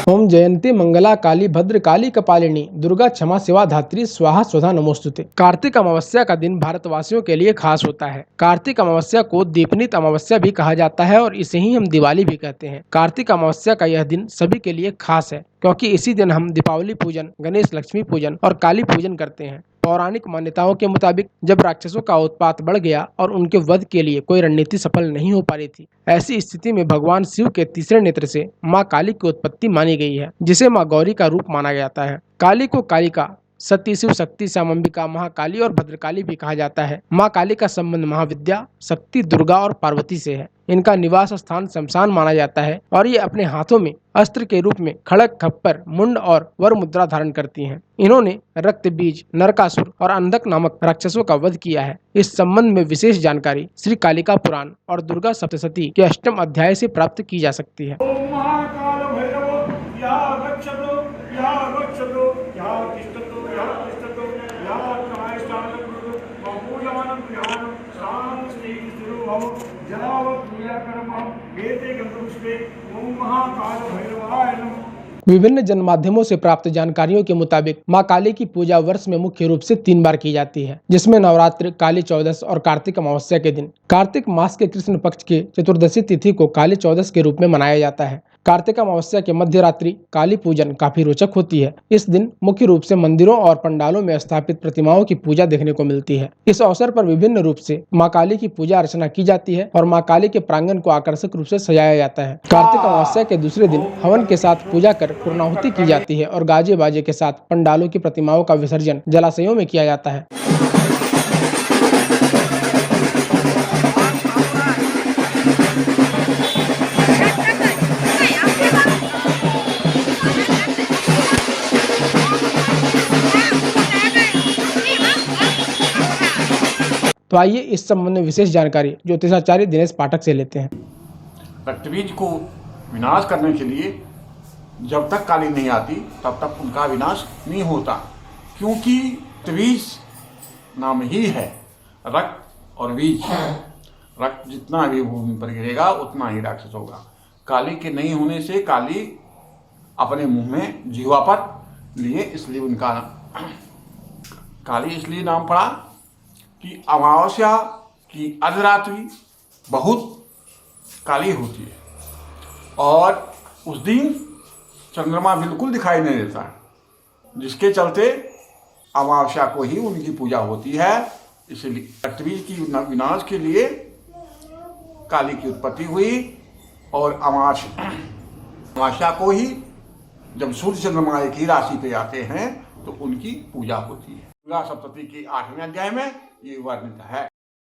ओम जयंती मंगला काली भद्र काली कपालिनी दुर्गा क्षमा शिवा धात्री स्वाहा स्वधा नमोस्तुते। कार्तिक अमावस्या का दिन भारतवासियों के लिए खास होता है। कार्तिक अमावस्या को दीपनीत अमावस्या भी कहा जाता है और इसे ही हम दिवाली भी कहते हैं। कार्तिक अमावस्या का यह दिन सभी के लिए खास है क्योंकि इसी दिन हम दीपावली पूजन, गणेश लक्ष्मी पूजन और काली पूजन करते हैं। पौराणिक मान्यताओं के मुताबिक जब राक्षसों का उत्पात बढ़ गया और उनके वध के लिए कोई रणनीति सफल नहीं हो पा रही थी, ऐसी स्थिति में भगवान शिव के तीसरे नेत्र से मां काली की उत्पत्ति मानी गई है, जिसे मां गौरी का रूप माना जाता है। काली को कालिका, सती, शिव शक्ति, श्यामंबिका, महाकाली और भद्रकाली भी कहा जाता है। मां काली का संबंध महाविद्या, शक्ति, दुर्गा और पार्वती से है। इनका निवास स्थान शमशान माना जाता है और ये अपने हाथों में अस्त्र के रूप में खड़ग, खप्पर, मुंड और वर मुद्रा धारण करती हैं। इन्होंने रक्त बीज, नरकासुर और अंधक नामक राक्षसों का वध किया है। इस संबंध में विशेष जानकारी श्री कालिका पुराण और दुर्गा सप्तशती के 8वें अध्याय से प्राप्त की जा सकती है। विभिन्न जनमाध्यमों से प्राप्त जानकारियों के मुताबिक मां काली की पूजा वर्ष में मुख्य रूप से 3 बार की जाती है, जिसमें नवरात्र, काली चौदस और कार्तिक अमावस्या के दिन। कार्तिक मास के कृष्ण पक्ष की चतुर्दशी तिथि को काली चौदस के रूप में मनाया जाता है। कार्तिक अमावस्या के मध्य रात्रि काली पूजन काफी रोचक होती है। इस दिन मुख्य रूप से मंदिरों और पंडालों में स्थापित प्रतिमाओं की पूजा देखने को मिलती है। इस अवसर पर विभिन्न रूप से मां काली की पूजा अर्चना की जाती है और मां काली के प्रांगण को आकर्षक रूप से सजाया जाता है। कार्तिक अमावस्या के दूसरे दिन हवन के साथ पूजा कर पूर्णाहुति की जाती है और गाजे बाजे के साथ पंडालों की प्रतिमाओं का विसर्जन जलाशयों में किया जाता है। तो आइए इस संबंध में विशेष जानकारी ज्योतिषाचार्य दिनेश पाठक से लेते हैं। रक्तबीज को विनाश करने के लिए जब तक काली नहीं आती तब तक उनका विनाश नहीं होता, क्योंकि रक्तबीज नाम ही है रक्त और बीज। रक्त जितना भी भूमि पर गिरेगा उतना ही राक्षस होगा। काली के नहीं होने से काली अपने मुंह में जीवा पर लिए, इसलिए उनका काली इसलिए नाम पड़ा कि अमावस्या की अर्धरात्रि बहुत काली होती है और उस दिन चंद्रमा बिल्कुल दिखाई नहीं देता, जिसके चलते अमावस्या को ही उनकी पूजा होती है। इसलिए रक्तबीज की विनाश के लिए काली की उत्पत्ति हुई और अमावस्या को ही जब सूर्य चंद्रमा एक ही राशि पे आते हैं तो उनकी पूजा होती है। दुर्गा सप्तशती के 8वें अध्याय में ये वर्णित है।